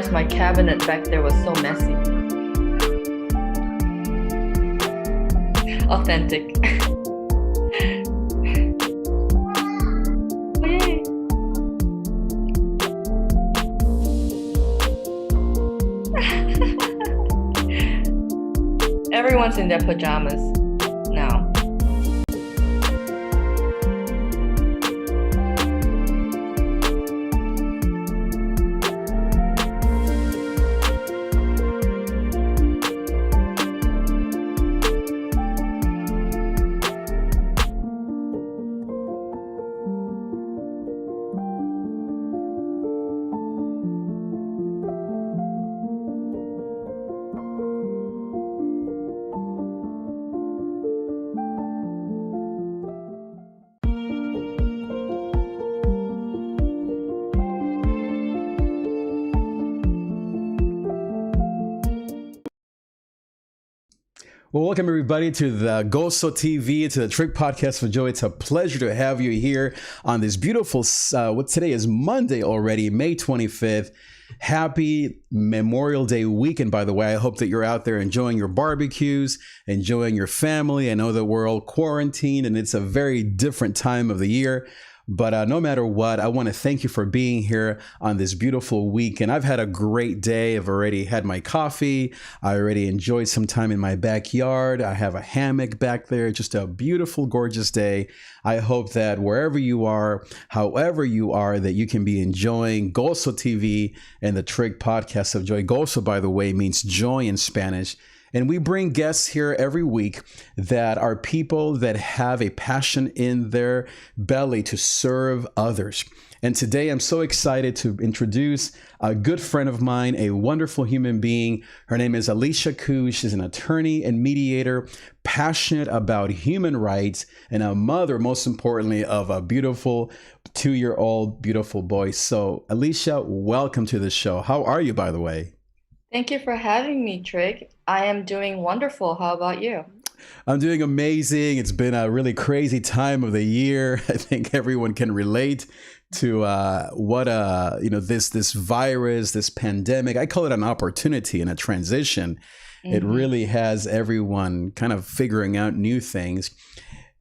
realized my cabinet back there was so messy. Authentic. Oh, yay. Everyone's in their pajamas now. Well, welcome everybody to the Goso TV, to the Trick Podcast for Joy. It's a pleasure to have you here on this beautiful, what today is Monday already, May 25th. Happy Memorial Day weekend, by the way. I hope that you're out there enjoying your barbecues, enjoying your family. I know that we're all quarantined and it's a very different time of the year. But no matter what, I want to thank you for being here on this beautiful week. And I've had a great day. I've already had my coffee. I already enjoyed some time in my backyard. I have a hammock back there. Just a beautiful, gorgeous day. I hope that wherever you are, however you are, that you can be enjoying Goso TV and the Trick Podcast of Joy. Goso, by the way, means joy in Spanish. And we bring guests here every week that are people that have a passion in their belly to serve others. And today I'm so excited to introduce a good friend of mine, a wonderful human being. Her name is ALICIA KHOO. She's an attorney and mediator, passionate about human rights, and a mother, most importantly, of a beautiful 2-year-old beautiful boy. So ALICIA, welcome to the show. How are you, by the way? Thank you for having me, Trick. I am doing wonderful. How about you? I'm doing amazing. It's been a really crazy time of the year. I think everyone can relate to this virus, this pandemic. I call it an opportunity and a transition. Mm-hmm. It really has everyone kind of figuring out new things.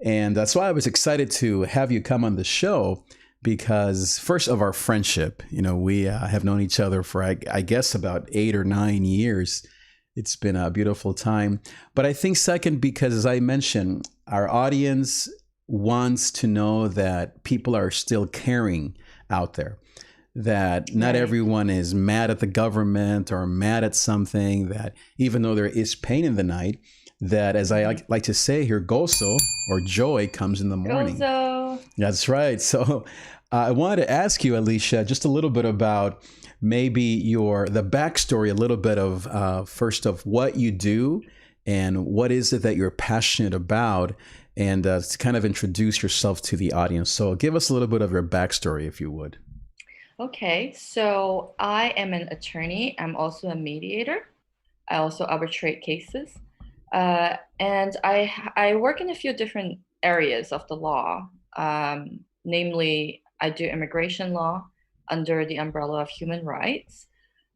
And that's why I was excited to have you come on the show. Because first of our friendship, we have known each other for, I guess, about 8 or 9 years. It's been a beautiful time. But I think second, because as I mentioned, our audience wants to know that people are still caring out there, that not everyone is mad at the government or mad at something, that even though there is pain in the night, that, as I like to say here, Goso, or joy, comes in the morning. Gozo. That's right. So I wanted to ask you, ALICIA, just a little bit about maybe the backstory, a little bit of first of what you do and what is it that you're passionate about, and to kind of introduce yourself to the audience. So give us a little bit of your backstory, if you would. Okay, so I am an attorney. I'm also a mediator. I also arbitrate cases. And I work in a few different areas of the law. Namely, I do immigration law under the umbrella of human rights.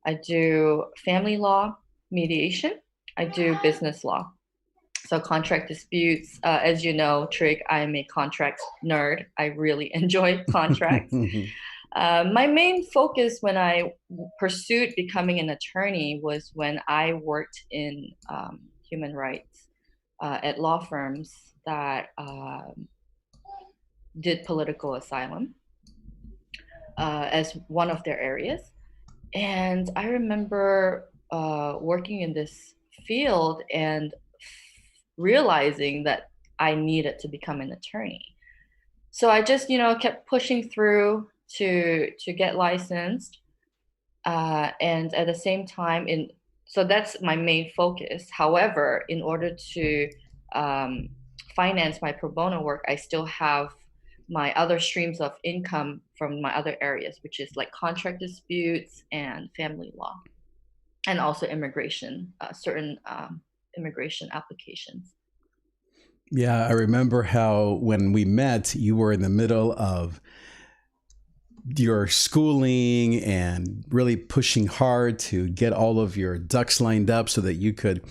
I do family law, mediation. I do business law. So contract disputes, as you know, Trig, I'm a contract nerd. I really enjoy contracts. My main focus when I pursued becoming an attorney was when I worked in human rights at law firms that did political asylum as one of their areas. And I remember working in this field and realizing that I needed to become an attorney. So I just, kept pushing through to get licensed. And at the same time, so that's my main focus. However, in order to finance my pro bono work, I still have my other streams of income from my other areas, which is like contract disputes and family law, and also immigration, certain immigration applications. Yeah, I remember how when we met, you were in the middle of your schooling and really pushing hard to get all of your ducks lined up so that you could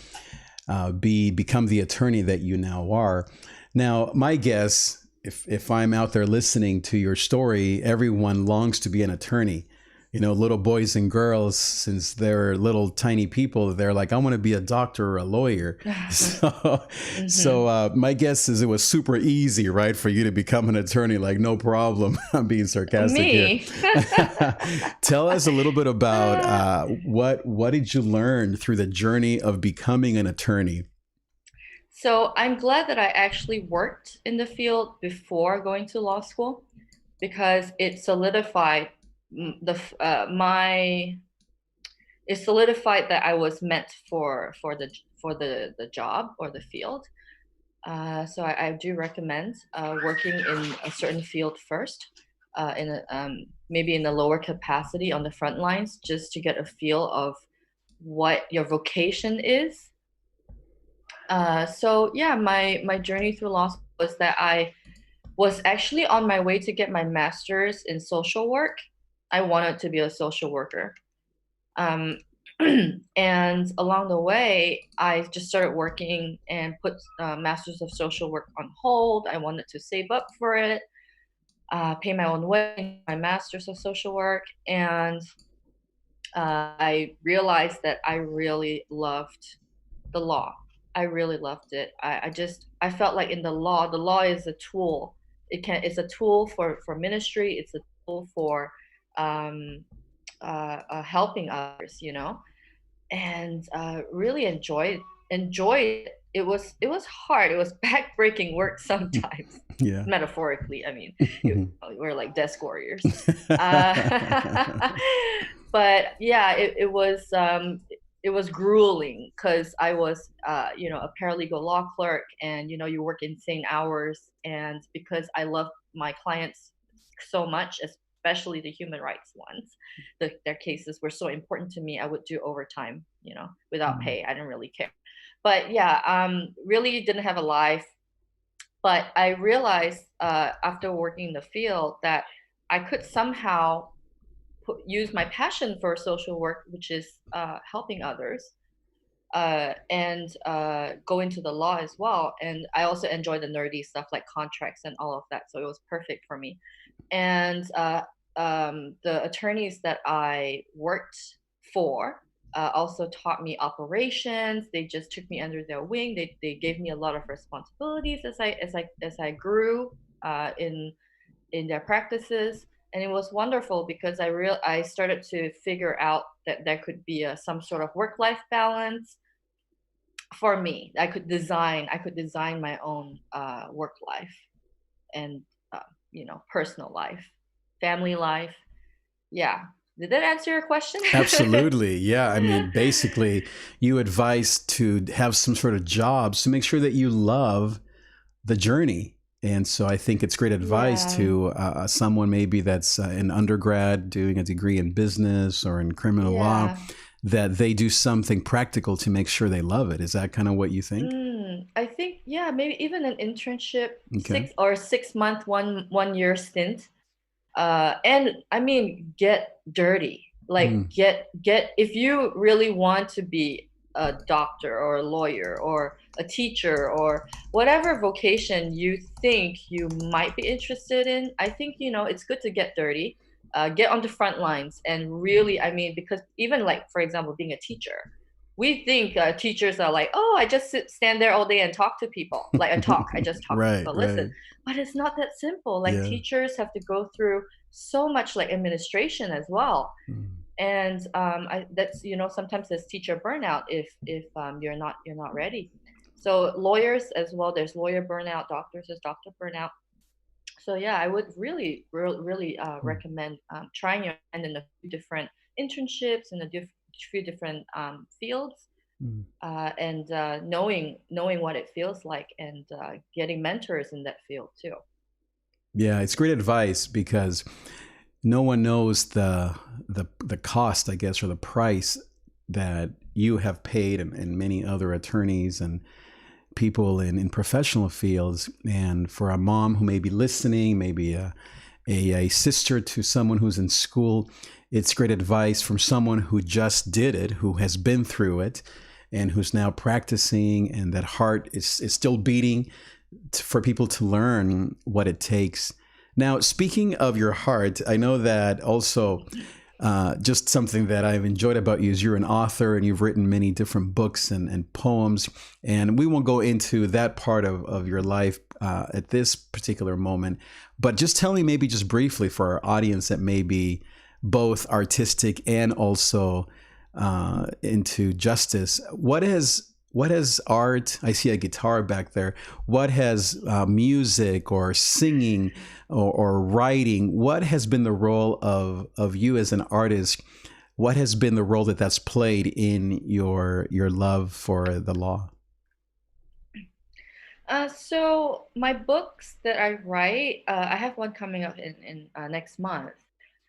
become the attorney that you now are. Now, my guess, if I'm out there listening to your story, everyone longs to be an attorney. You know, little boys and girls, since they're little tiny people, they're like, I want to be a doctor or a lawyer. So my guess is it was super easy, right, for you to become an attorney, like no problem. I'm being sarcastic Me. here. Tell us a little bit about what did you learn through the journey of becoming an attorney? So I'm glad that I actually worked in the field before going to law school, because it solidified my it solidified that I was meant for the job or the field. So I do recommend working in a certain field first, maybe in a lower capacity on the front lines, just to get a feel of what your vocation is. So yeah, my journey through law school was that I was actually on my way to get my master's in social work. I wanted to be a social worker. Um, and along the way, I just started working and put Masters of Social Work on hold. I wanted to save up for it, pay my own way, my Masters of Social Work, and I realized that I really loved the law. I really loved it. I felt like in the law is a tool. It's a tool for ministry. It's a tool for um, helping others, and really enjoyed it. It was hard. It was backbreaking work sometimes. Yeah. Metaphorically, I mean, we're like desk warriors. Uh, but yeah, it was grueling because I was, a paralegal law clerk, and you work insane hours, and because I love my clients so much, especially the human rights ones, their cases were so important to me. I would do overtime, without pay. I didn't really care. But yeah, really didn't have a life. But I realized after working in the field that I could somehow use my passion for social work, which is helping others, and go into the law as well. And I also enjoy the nerdy stuff like contracts and all of that. So it was perfect for me. And the attorneys that I worked for also taught me operations. They just took me under their wing. They gave me a lot of responsibilities as I grew in their practices, and it was wonderful because I started to figure out that there could be some sort of work-life balance for me. I could design my own work life and personal life, family life. Yeah. Did that answer your question? Absolutely. Yeah. I mean, basically, you advise to have some sort of jobs to make sure that you love the journey. And so I think it's great advice Yeah. to someone maybe that's an undergrad doing a degree in business or in criminal law, Yeah. that they do something practical to make sure they love it. Is that kind of what you think? I think, yeah, maybe even an internship, Okay. 6 month, 1 year stint. And I mean, get dirty. Like, Mm. get if you really want to be a doctor or a lawyer or a teacher or whatever vocation you think you might be interested in, I think, it's good to get dirty, get on the front lines, and really, I mean, because even like, for example, being a teacher, we think teachers are like, oh, I just stand there all day and talk to people, like a talk. I just talk to Right, people, listen. right. But it's not that simple. Like, Yeah. teachers have to go through so much like administration as well. Mm. And that's, sometimes there's teacher burnout if you're not ready. So lawyers as well, there's lawyer burnout. Doctors, there's doctor burnout. So yeah, I would really Mm. recommend trying your hand in a few different internships in few different fields, Mm. and knowing what it feels like, and getting mentors in that field too. Yeah, it's great advice because no one knows the cost, I guess, or the price that you have paid, and many other attorneys and people in professional fields. And for a mom who may be listening, maybe a sister to someone who's in school. It's great advice from someone who just did it, who has been through it, and who's now practicing, and that heart is still beating for people to learn what it takes. Now, speaking of your heart, I know that also just something that I've enjoyed about you is you're an author and you've written many different books and poems. And we won't go into that part of your life at this particular moment. But just tell me maybe just briefly for our audience that may be both artistic and also into justice. What has art? I see a guitar back there. What has music or singing or writing? What has been the role of you as an artist? What has been the role that's played in your love for the law? So my books that I write, I have one coming up in next month.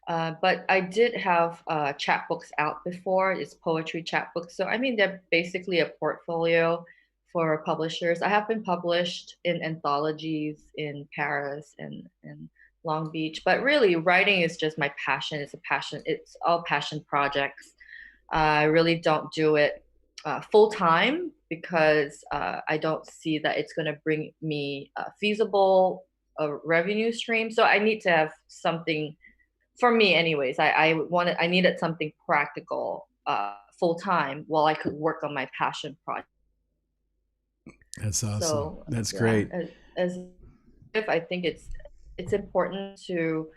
But I did have chapbooks out before. It's poetry chapbooks. So I mean, they're basically a portfolio for publishers. I have been published in anthologies in Paris and Long Beach. But really, writing is just my passion. It's a passion. It's all passion projects. I really don't do it full time because I don't see that it's going to bring me a feasible revenue stream. So I need to have something for me anyways. I needed something practical full time while I could work on my passion project. That's awesome. So That's yeah, great. as if I think it's important to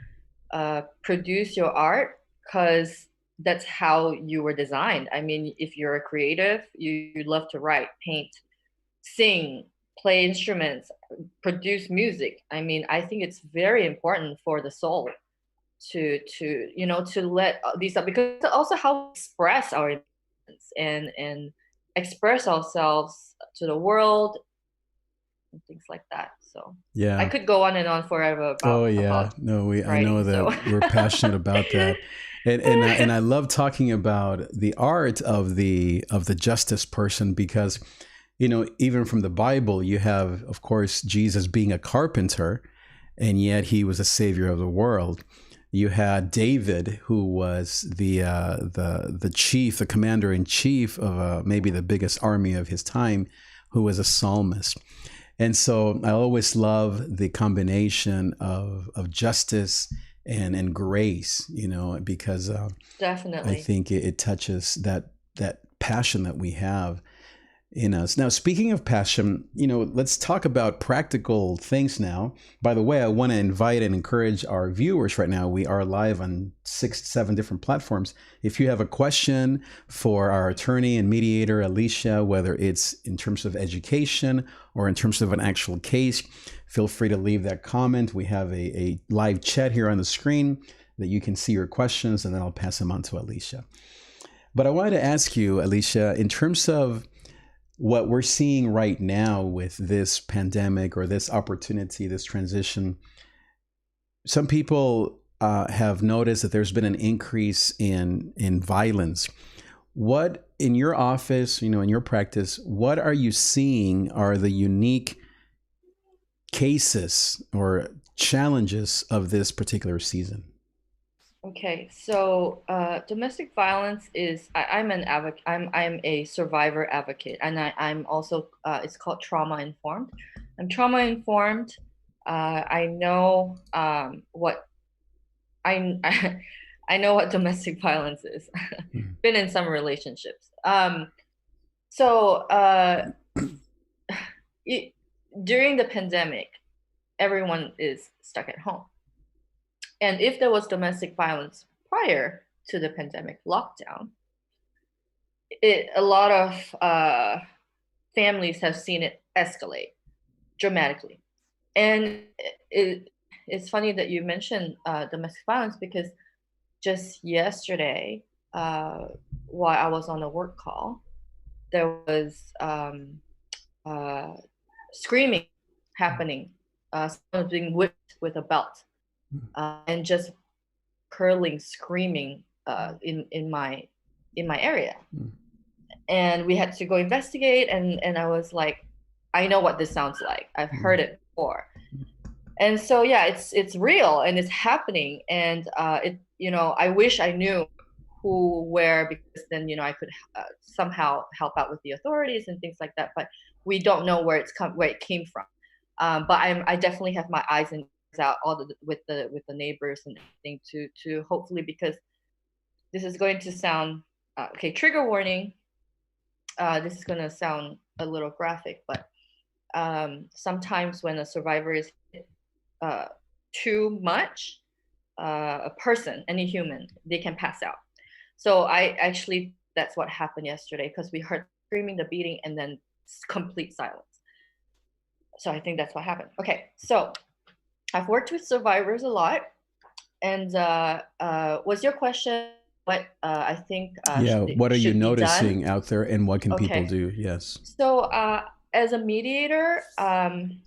produce your art because that's how you were designed. I mean, if you're a creative, you love to write, paint, sing, play instruments, produce music. I mean, I think it's very important for the soul to to let these up, because also how we express our emotions and express ourselves to the world and things like that. So I Yeah. could go on and on forever Oh about yeah. No, I know writing. So that we're passionate about that. And I love talking about the art of the justice person because even from the Bible you have, of course, Jesus being a carpenter, and yet he was a savior of the world. You had David, who was the chief, the commander in chief of maybe the biggest army of his time, who was a psalmist. And so I always love the combination of justice and grace, because I definitely. think it touches that passion that we have in us. Now, speaking of passion, let's talk about practical things now. By the way, I want to invite and encourage our viewers right now. We are live on 6, 7 different platforms. If you have a question for our attorney and mediator, Alicia, whether it's in terms of education or in terms of an actual case, feel free to leave that comment. We have a live chat here on the screen that you can see your questions, and then I'll pass them on to Alicia. But I wanted to ask you, Alicia, in terms of what we're seeing right now with this pandemic or this opportunity, this transition, some people have noticed that there's been an increase in violence. What, in your office, in your practice, what are you seeing are the unique cases or challenges of this particular season? Okay, so domestic violence is I'm an advocate. I'm a survivor advocate, and I'm also it's called trauma informed. I'm trauma informed. I know what I I know what domestic violence is. Mhm. Been in some relationships. So it, during the pandemic, everyone is stuck at home. And if there was domestic violence prior to the pandemic lockdown, a lot of families have seen it escalate dramatically. And it's funny that you mentioned domestic violence because just yesterday, while I was on a work call, there was uh, screaming happening. Someone was being whipped with a belt, and just curling, screaming in my area. Mm. And we had to go investigate, and I was like, I know what this sounds like. I've heard it before. And so yeah, it's real and it's happening. And I wish I knew who, where, because then I could somehow help out with the authorities and things like that. But we don't know where it came from. But I definitely have my eyes and ears out with the neighbors and everything to hopefully, because this is going to sound okay. Trigger warning. This is going to sound a little graphic, but sometimes when a survivor is uh, too much, a person, any human, they can pass out. So that's what happened yesterday, because we heard screaming, the beating, and then complete silence. So I think that's what happened. Okay, so I've worked with survivors a lot, and was your question what I think Yeah, what are you should be done? noticing out there, and what can people Okay, do? Yes. so as a mediator, I'm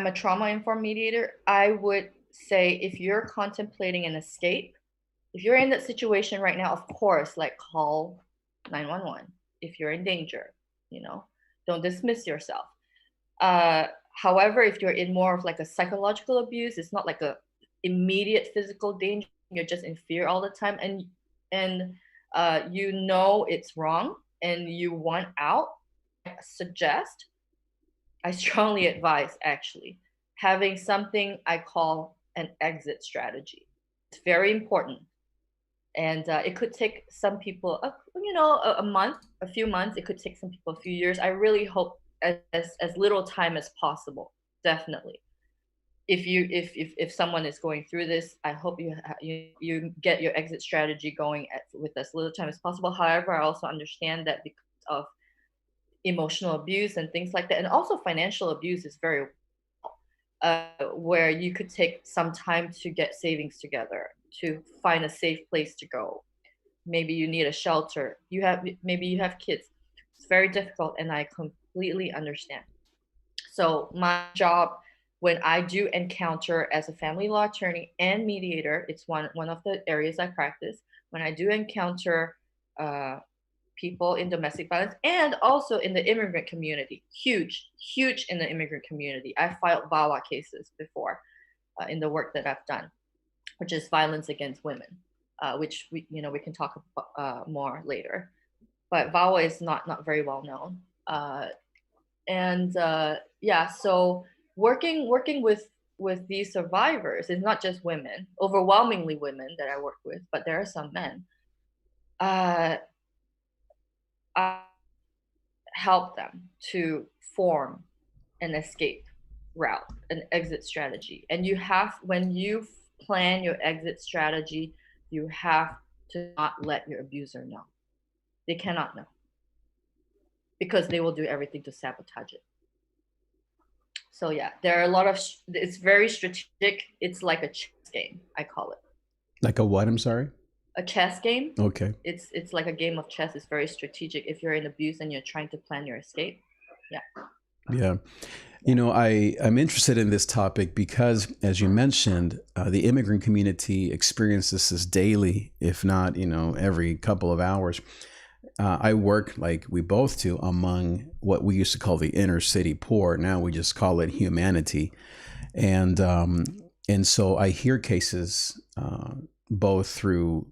a trauma-informed mediator. I would say if you're contemplating an escape, if you're in that situation right now, of course, like call 911 if you're in danger, you know, don't dismiss yourself. However, if you're in more of like a psychological abuse, it's not like a immediate physical danger. You're just in fear all the time, and it's wrong, and you want out. I strongly advise actually having something I call an exit strategy. It's very important, and it could take some people, a month, a few months. It could take some people a few years. I really hope as little time as possible. Definitely, if someone is going through this, I hope you get your exit strategy going with as little time as possible. However, I also understand that because of emotional abuse and things like that, and also financial abuse is very where you could take some time to get savings together to find a safe place to go. Maybe you need a shelter. Maybe you have kids. It's very difficult, and I completely understand. So my job, when I do encounter as a family law attorney and mediator, it's one of the areas I practice. When I do encounter people in domestic violence and also in the immigrant community, huge in the immigrant community. I filed VAWA cases before in the work that I've done, which is violence against women, which we can talk about more later. But VAWA is not very well known. And yeah, so working with these survivors is not just women, overwhelmingly women that I work with, but there are some men. I help them to form an escape route, an exit strategy. And when you plan your exit strategy, you have to not let your abuser know. They cannot know, because they will do everything to sabotage it. So yeah, there are a lot of, it's very strategic. It's like a chess game, I call it. Like a what? I'm sorry. A chess game. Okay. It's like a game of chess. It's very strategic if you're in abuse and you're trying to plan your escape. Yeah. Yeah. You know, I'm interested in this topic because, as you mentioned, the immigrant community experiences this daily, if not, every couple of hours. I work, like we both do, among what we used to call the inner city poor. Now we just call it humanity. And so I hear cases both through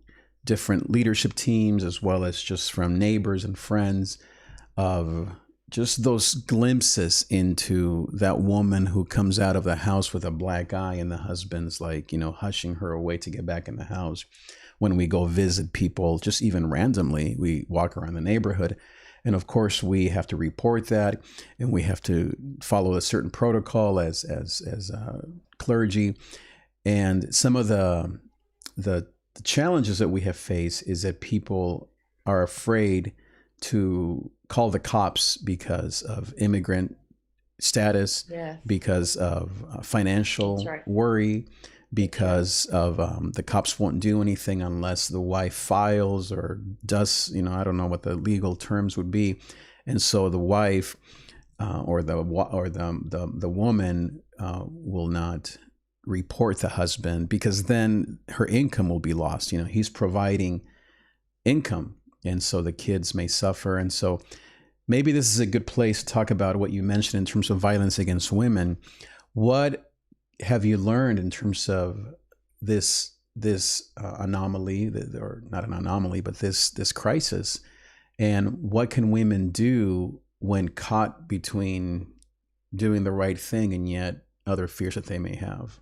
different leadership teams as well as just from neighbors and friends of just those glimpses into that woman who comes out of the house with a black eye and the husband's like, hushing her away to get back in the house. When we go visit people, just even randomly, we walk around the neighborhood. And of course, we have to report that, and we have to follow a certain protocol as clergy. And some of the challenges that we have faced is that people are afraid to call the cops because of immigrant status, Yes. because of financial worry, because of the cops won't do anything unless the wife files or does, I don't know what the legal terms would be. And so the wife or the woman will not report the husband, because then her income will be lost. He's providing income, and so the kids may suffer. And so maybe this is a good place to talk about what you mentioned in terms of violence against women. What have you learned in terms of this anomaly, or not an anomaly, but this crisis, and what can women do when caught between doing the right thing and yet other fears that they may have?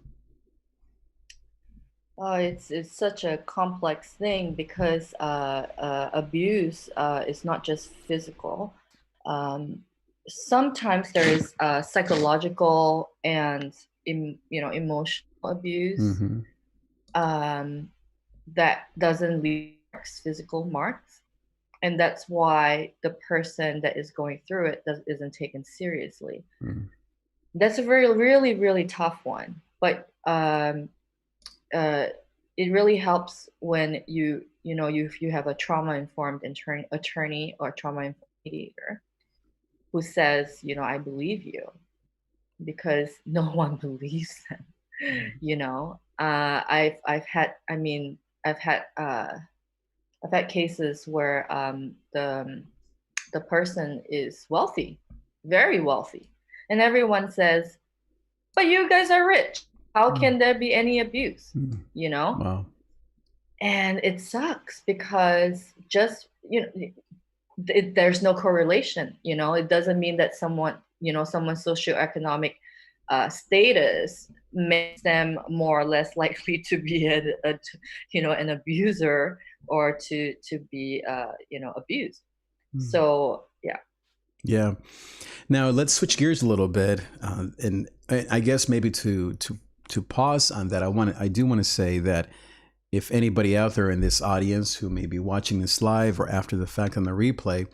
It's such a complex thing because abuse is not just physical. Um, Sometimes there is psychological and emotional abuse Mm-hmm. um, that doesn't leave marks, physical marks, and that's why the person that is going through it isn't taken seriously. Mm-hmm. That's a very really really tough one, but uh, it really helps when if you have a trauma informed attorney or trauma informed mediator who says, I believe you, because no one believes them. I've had I've had cases where the person is wealthy, very wealthy, and everyone says, but you guys are rich. How can there be any abuse? Mm-hmm. You know? Wow. And it sucks because just, there's no correlation. It doesn't mean that someone's socioeconomic status makes them more or less likely to be an abuser or to be, abused. Mm. So, yeah. Yeah. Now let's switch gears a little bit, and I guess maybe to pause on that, I do want to say that if anybody out there in this audience who may be watching this live or after the fact on the replay,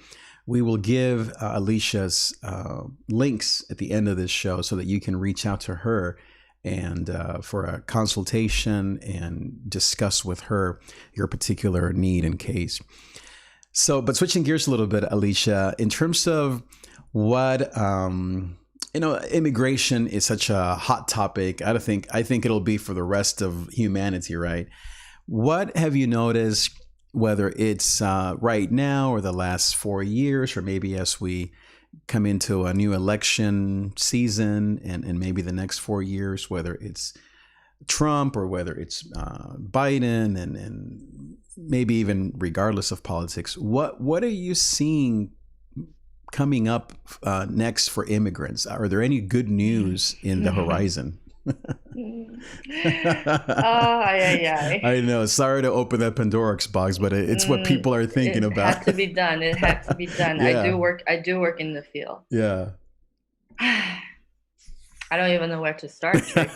we will give Alicia's links at the end of this show so that you can reach out to her and for a consultation and discuss with her your particular need and case. So, but switching gears a little bit, Alicia, in terms of what immigration is such a hot topic. I think it'll be for the rest of humanity, right? What have you noticed, whether it's right now or the last 4 years, or maybe as we come into a new election season and maybe the next 4 years, whether it's Trump or whether it's Biden, and maybe even regardless of politics, what are you seeing coming up next for immigrants? Are there any good news in the horizon? Ay. I know. Sorry to open that Pandora's box, but it's what people are thinking It about. had to be done. It had to be done. Yeah. I do work in the field. Yeah. I don't even know where to start, Trick.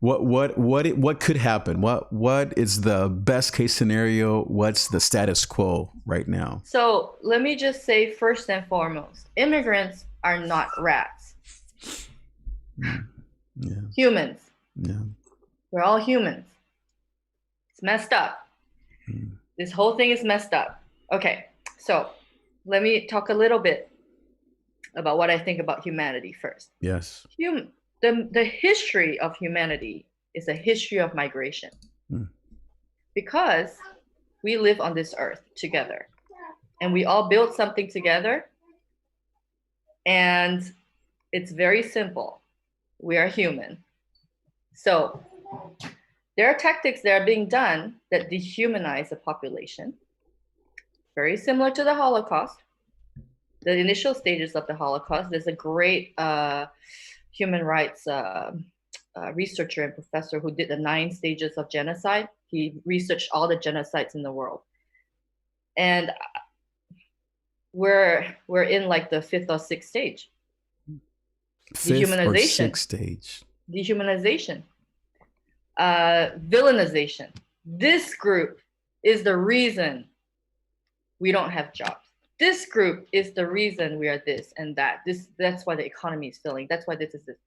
What could happen? What is the best case scenario? What's the status quo right now? So let me just say, first and foremost, immigrants are not rats. Yeah. Humans. Yeah. We're all humans. It's messed up. This whole thing is messed up. Okay, so let me talk a little bit about what I think about humanity first. Yes. The history of humanity is a history of migration. Because we live on this earth together and we all build something together, and it's very simple. We are human. So there are tactics that are being done that dehumanize a population, very similar to the Holocaust. The initial stages of the Holocaust. There's a great human rights researcher and professor who did the 9 stages of genocide. He researched all the genocides in the world, and we're in like the 5th or 6th stage. 5th or 6th stage. Dehumanization. Villainization. This group is the reason we don't have jobs. This group is the reason we are this and that. That's why the economy is failing. That's why this is this.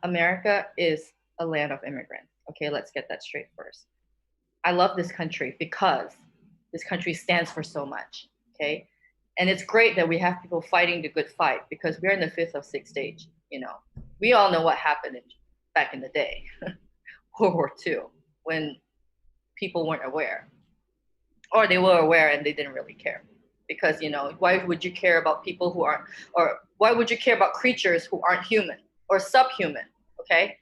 America is a land of immigrants. Okay, let's get that straight first. I love this country because this country stands for so much. Okay, and it's great that we have people fighting the good fight because we're in the 5th or 6th stage. We all know what happened back in the day, World War II, when people weren't aware, or they were aware and they didn't really care. because why would you care about people who aren't, or why would you care about creatures who aren't human or subhuman? Okay.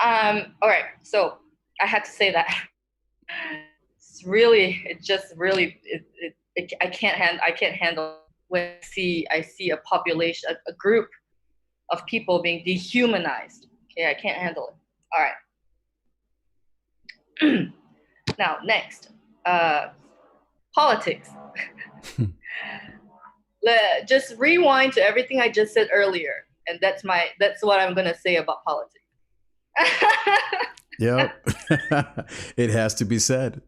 All right. So I had to say that. It's really, it just really, I can't handle when I see a population, a group of people being dehumanized. Okay, I can't handle it. All right. Now, next, politics. Just rewind to everything I just said earlier, and that's what I'm gonna say about politics. Yep. It has to be said.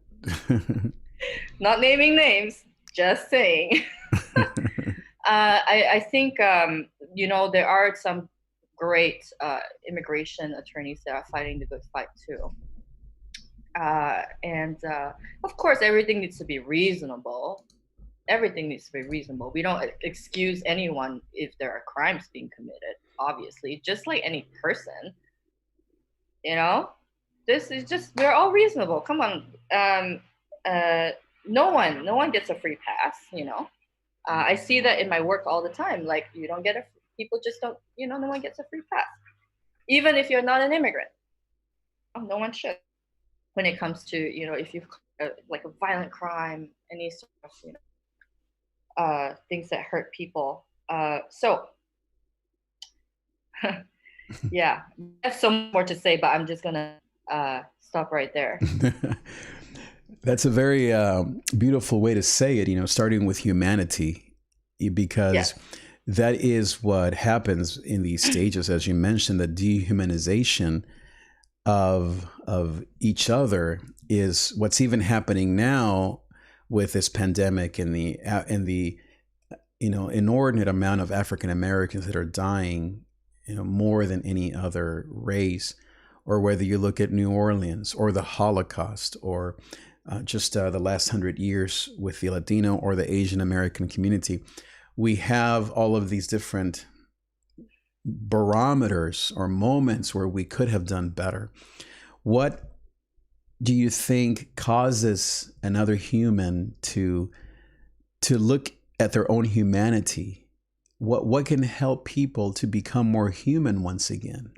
Not naming names, just saying. I think there are some great immigration attorneys that are fighting the good fight too. And of course, everything needs to be reasonable. Everything needs to be reasonable. We don't excuse anyone if there are crimes being committed, obviously, just like any person. This is just, we're all reasonable. Come on. No one gets a free pass. I see that in my work all the time. Like, you don't get people just don't, no one gets a free pass, even if you're not an immigrant. No one should. When it comes to, if you've like a violent crime, any sort of, things that hurt people. So yeah, there's so much more to say, but I'm just gonna stop right there. That's a very beautiful way to say it, starting with humanity, because that is what happens in these stages, as you mentioned. The dehumanization of each other is what's even happening now with this pandemic and the inordinate amount of African Americans that are dying, more than any other race, or whether you look at New Orleans or the Holocaust, or just the last 100 years with the Latino or the Asian American community. We have all of these different barometers or moments where we could have done better. What do you think causes another human to look at their own humanity? What can help people to become more human once again?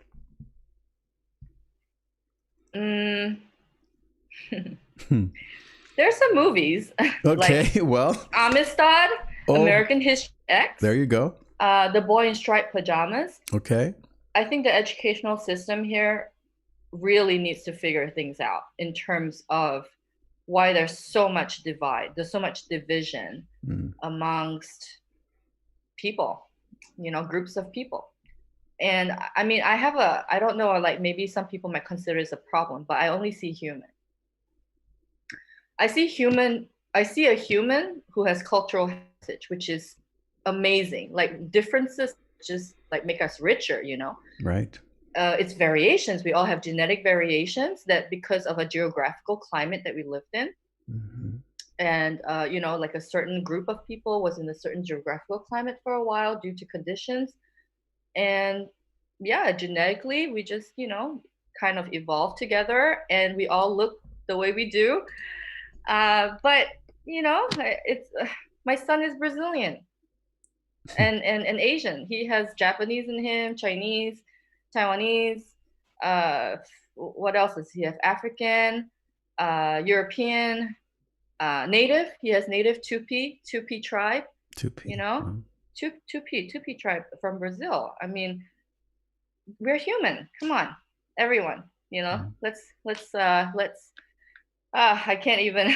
There's some movies. Okay, like well, Amistad, American History X. There you go. The Boy in Striped Pajamas. Okay. I think the educational system here really needs to figure things out in terms of why there's so much divide. There's so much division amongst people, groups of people. And I mean, I don't know, like maybe some people might consider this a problem, but I only see human. I see a human who has cultural heritage, which is amazing. Like, differences just like make us richer, Right. It's variations. We all have genetic variations that because of a geographical climate that we lived in. Mm-hmm. And, like a certain group of people was in a certain geographical climate for a while due to conditions. And yeah, genetically, we just, kind of evolved together, and we all look the way we do. But, it's my son is Brazilian and Asian. He has Japanese in him, Chinese, Taiwanese. What else does he have? African, European, Native. He has Native Tupi tribe. Tupi. Tupi tribe from Brazil. I mean, we're human. Come on, everyone. Let's I can't even.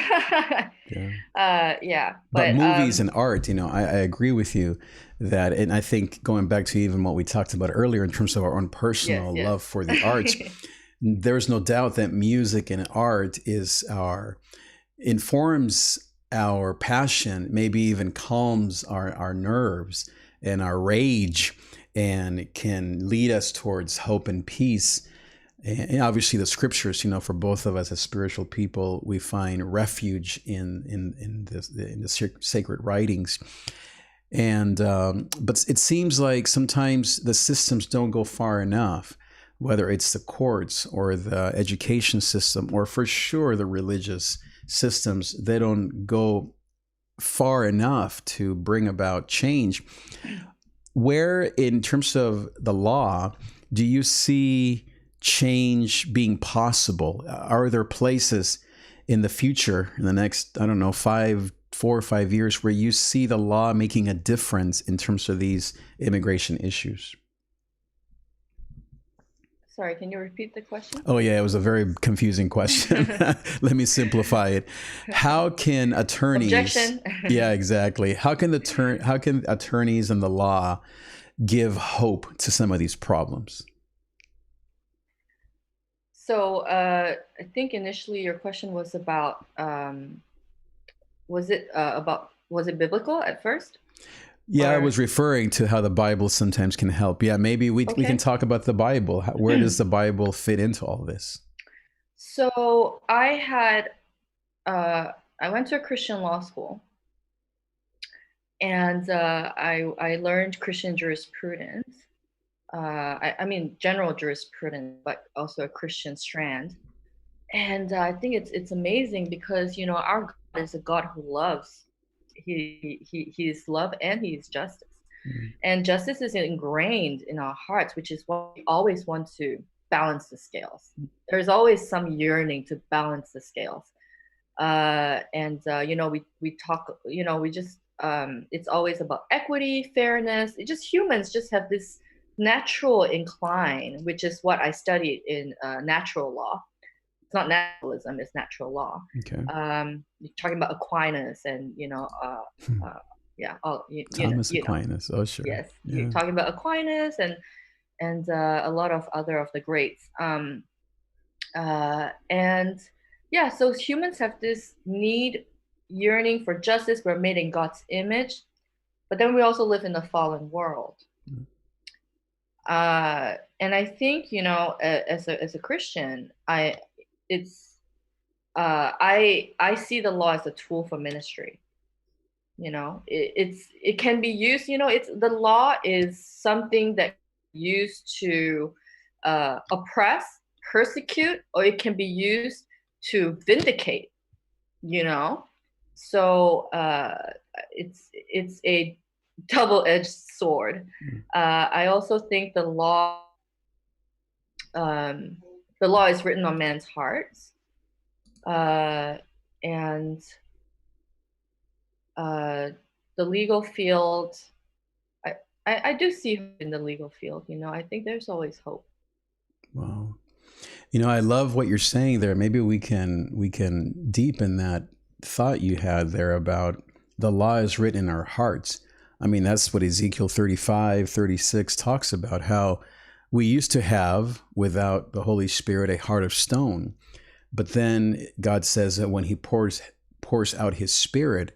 But movies and art, I agree with you that, and I think going back to even what we talked about earlier in terms of our own personal love for the arts, there's no doubt that music and art informs our passion, maybe even calms our nerves and our rage, and can lead us towards hope and peace. And obviously the scriptures, for both of us as spiritual people, we find refuge in the sacred writings. And but it seems like sometimes the systems don't go far enough, whether it's the courts or the education system, or for sure the religious systems. They don't go far enough to bring about change. Where, in terms of the law, do you see change being possible? Are there places in the future, in the next, I don't know, 4 or 5 years, where you see the law making a difference in terms of these immigration issues? Sorry, can you repeat the question? Oh yeah, it was a very confusing question. Let me simplify it. How can attorneys? Objection. Yeah, exactly. How can attorneys and the law give hope to some of these problems? So I think initially your question was about was it biblical at first? Yeah, I Or was referring to how the Bible sometimes can help. Yeah, maybe we can okay. talk about the Bible. Where does the Bible fit into all this? So I went to a Christian law school, and I learned Christian jurisprudence. I mean general jurisprudence, but also a Christian strand. And I think it's amazing because our God is a God who loves. He's love and he's justice. Mm. And justice is ingrained in our hearts, which is why we always want to balance the scales. There's always some yearning to balance the scales. We talk, we just it's always about equity, fairness. It just humans just have this natural incline, which is what I studied in natural law. It's not naturalism, it's natural law. Okay. You're talking about Aquinas and yeah, all Thomas Aquinas. Oh, sure. yes, you're Yeah. talking about Aquinas and a lot of other of the greats. And yeah, so humans have this need, yearning for justice. We're made in God's image, but then we also live in a fallen world. Mm. And I think as a Christian, I see the law as a tool for ministry. It can be used. The law is something that used to oppress, persecute, or it can be used to vindicate. So it's a double-edged sword. I also think the law is written on man's hearts, and the legal field. I do see hope in the legal field. I think there's always hope. Wow. I love what you're saying there. Maybe we can deepen that thought you had there about the law is written in our hearts. I mean, that's what Ezekiel 35:36 talks about, how we used to have, without the Holy Spirit, a heart of stone. But then God says that when he pours out his Spirit,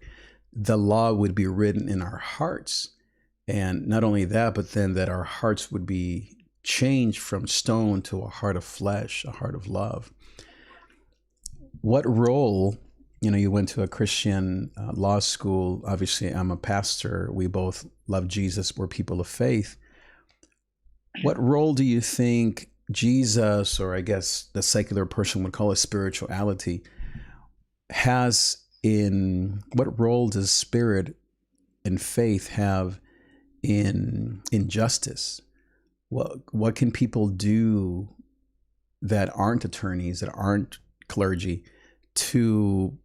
the law would be written in our hearts. And not only that, but then that our hearts would be changed from stone to a heart of flesh, a heart of love. What role, you went to a Christian law school. Obviously, I'm a pastor. We both love Jesus. We're people of faith. What role do you think Jesus, or I guess the secular person would call it spirituality, has in, what role does spirit and faith have in justice? What can people do that aren't attorneys, that aren't clergy, to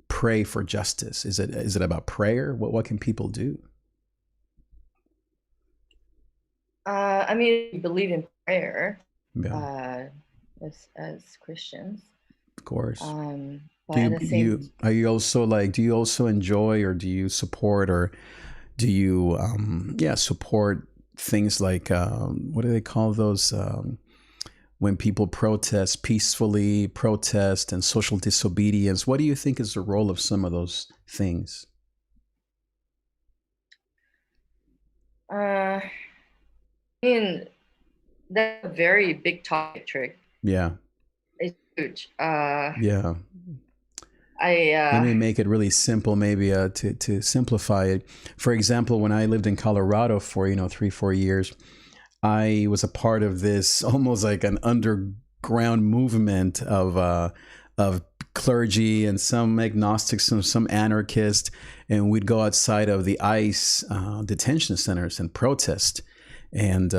pray for justice? Is it about prayer? What can people do? I mean, we believe in prayer, Yeah, as Christians. of course. But at the same, do you also enjoy, or do you support, or do you support things like what do they call those when people peacefully protest, and social disobedience? What do you think is the role of some of those things? I mean, that's a very big topic, Trick. Yeah. It's huge. Yeah. Let me make it really simple, maybe to simplify it. For example, when I lived in Colorado for 3-4 years, I was a part of this almost like an underground movement of clergy and some agnostics, some anarchists, and we'd go outside of the ICE detention centers and protest. And,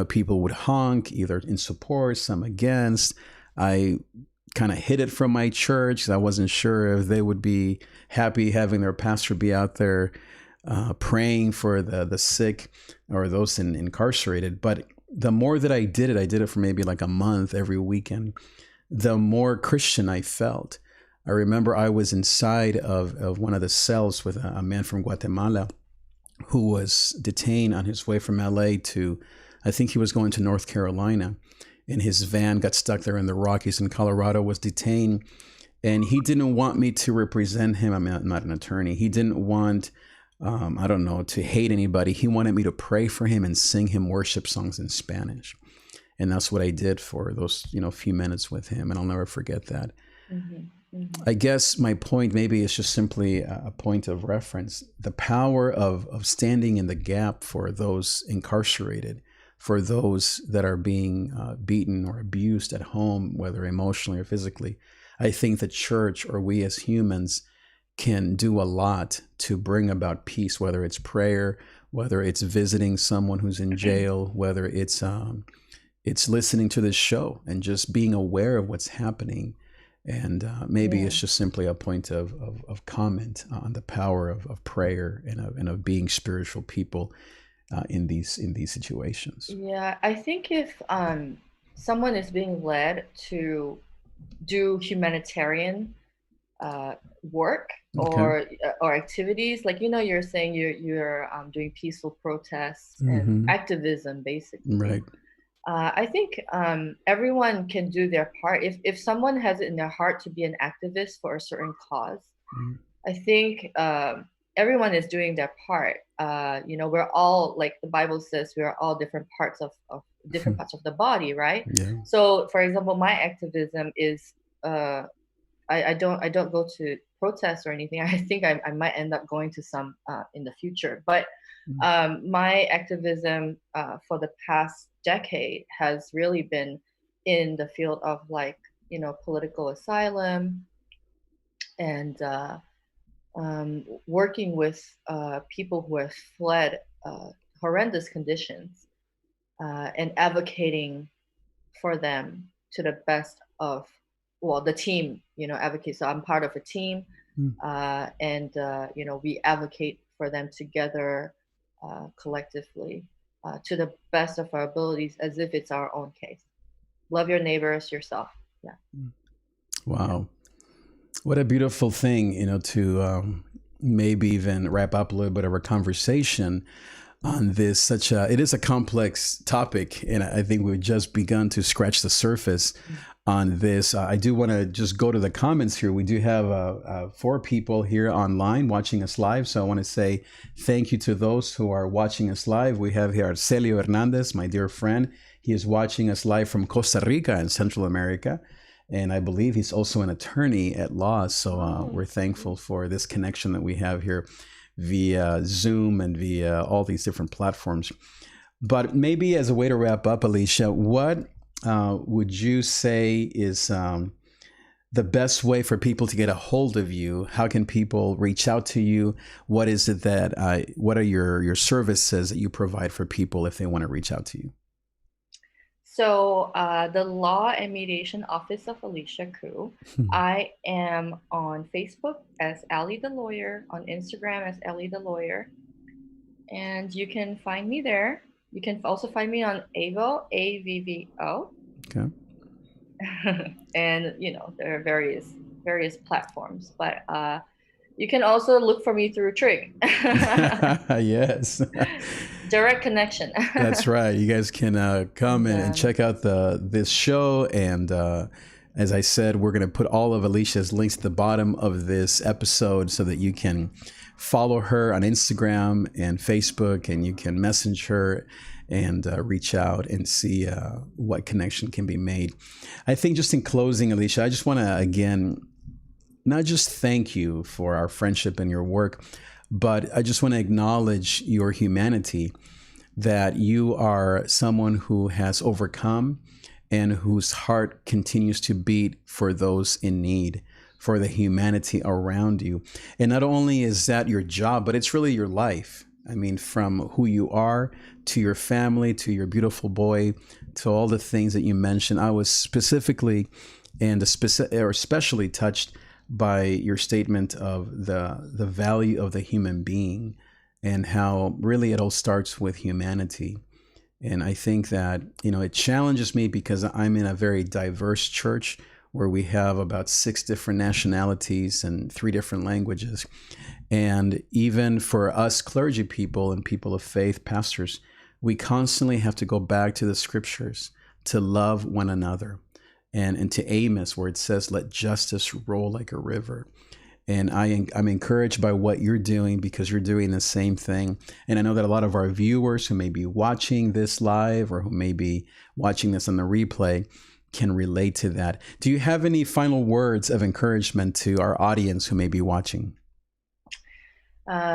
people would honk either in support, some against. I kind of hid it from my church because I wasn't sure if they would be happy having their pastor be out there praying for the sick or those incarcerated. But the more that I did it for maybe like a month every weekend, the more Christian I felt. I remember I was inside of one of the cells with a man from Guatemala who was detained on his way from LA to, I think he was going to North Carolina, and his van got stuck there in the Rockies in Colorado, was detained, and he didn't want me to represent him. I mean, I'm not an attorney. He didn't want, to hate anybody. He wanted me to pray for him and sing him worship songs in Spanish. And that's what I did for those, few minutes with him. And I'll never forget that. Mm-hmm. Mm-hmm. I guess my point maybe is just simply a point of reference. The power of standing in the gap for those incarcerated, for those that are being beaten or abused at home, whether emotionally or physically. I think the church, or we as humans, can do a lot to bring about peace, whether it's prayer, whether it's visiting someone who's in jail, whether it's listening to this show and just being aware of what's happening. And maybe it's just simply a point of comment on the power of prayer and of being spiritual people in these situations. Yeah, I think if someone is being led to do humanitarian work or activities, like you're saying you're doing peaceful protests and activism, basically. Right. I think everyone can do their part. If someone has it in their heart to be an activist for a certain cause, I think everyone is doing their part. We're all, like the Bible says, we are all different parts of different parts of the body, right? Yeah. So, for example, my activism is I don't go to protests or anything. I think I might end up going to some in the future, but my activism for the past decade has really been in the field of political asylum and working with people who have fled horrendous conditions and advocating for them to the best of the team advocates. So I'm part of a team and we advocate for them together collectively to the best of our abilities, as if it's our own case. Love your neighbor as yourself. Yeah. Wow. What a beautiful thing, to maybe even wrap up a little bit of our conversation on this. It is a complex topic, and I think we've just begun to scratch the surface on this. I do want to just go to the comments here. We do have 4 people here online watching us live. So I want to say thank you to those who are watching us live. We have here Arcelio Hernandez, my dear friend. He is watching us live from Costa Rica in Central America. And I believe he's also an attorney at law. So we're thankful for this connection that we have here via Zoom and via all these different platforms. But maybe as a way to wrap up, Alicia, what would you say is the best way for people to get a hold of you? How can people reach out to you? What is it that, what are your services that you provide for people if they want to reach out to you? So the Law and Mediation Office of ALICIA KHOO. I am on Facebook as Ali the Lawyer, on Instagram as Ali the Lawyer, and you can find me there. You can also find me on AVVO, AVVO. Okay. And there are various platforms, but you can also look for me through Trig. Yes. Direct connection. That's right. You guys can come and check out this show. And as I said, we're going to put all of Alicia's links at the bottom of this episode so that you can follow her on Instagram and Facebook, and you can message her and reach out and see what connection can be made. I think just in closing, Alicia, I just want to, again, not just thank you for our friendship and your work, but I just want to acknowledge your humanity, that you are someone who has overcome and whose heart continues to beat for those in need, for the humanity around you. And not only is that your job, but it's really your life. I mean, from who you are to your family, to your beautiful boy, to all the things that you mentioned. I was specifically and especially touched by your statement of the value of the human being and how really it all starts with humanity. And I think that, it challenges me because I'm in a very diverse church where we have about 6 different nationalities and 3 different languages. And even for us clergy people and people of faith, pastors, we constantly have to go back to the scriptures to love one another. And to Amos, where it says, let justice roll like a river. And I'm encouraged by what you're doing because you're doing the same thing. And I know that a lot of our viewers who may be watching this live or who may be watching this on the replay can relate to that. Do you have any final words of encouragement to our audience who may be watching?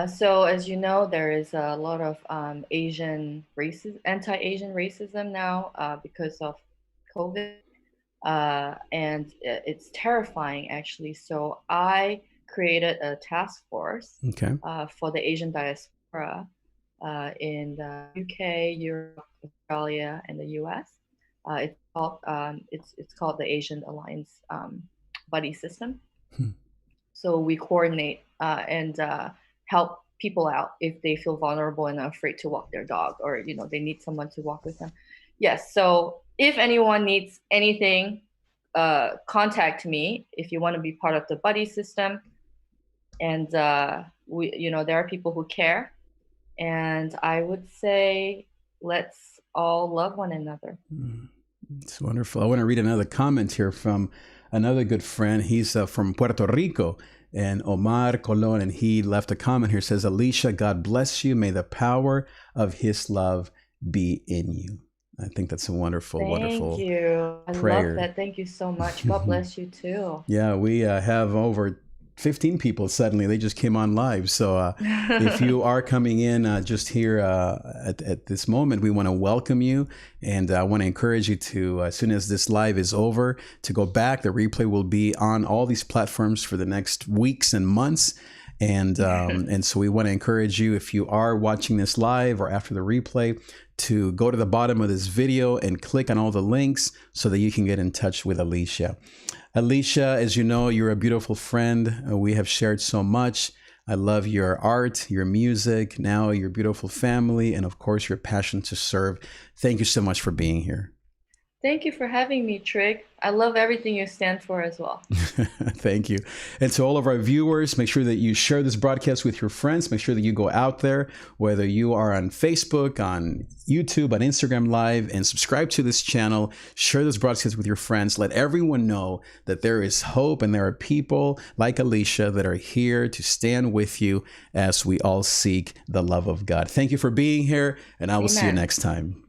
So as you know, there is a lot of anti-Asian racism now because of COVID. And it's terrifying, actually. So I created a task force for the Asian diaspora in the UK, Europe, Australia, and the US. It's called the Asian Alliance Buddy System. So we coordinate and help people out if they feel vulnerable and are afraid to walk their dog, or they need someone to walk with them. Yes. So if anyone needs anything, contact me if you want to be part of the buddy system. And there are people who care. And I would say, let's all love one another. It's wonderful. I want to read another comment here from another good friend. He's from Puerto Rico, and Omar Colon, and he left a comment here. Says, Alicia, God bless you. May the power of his love be in you. I think that's a wonderful prayer. Thank you. I love that. Thank you so much. God bless you too. Yeah, we have over 15 people suddenly. They just came on live. So if you are coming in just here at this moment, we want to welcome you. And I want to encourage you to, as soon as this live is over, to go back. The replay will be on all these platforms for the next weeks and months. And so we want to encourage you, if you are watching this live or after the replay, to go to the bottom of this video and click on all the links so that you can get in touch with Alicia. Alicia, as you know, you're a beautiful friend. We have shared so much. I love your art, your music, now your beautiful family, and of course, your passion to serve. Thank you so much for being here. Thank you for having me, Trig. I love everything you stand for as well. Thank you. And to all of our viewers, make sure that you share this broadcast with your friends. Make sure that you go out there, whether you are on Facebook, on YouTube, on Instagram Live, and subscribe to this channel. Share this broadcast with your friends. Let everyone know that there is hope and there are people like Alicia that are here to stand with you as we all seek the love of God. Thank you for being here, and I will see you next time.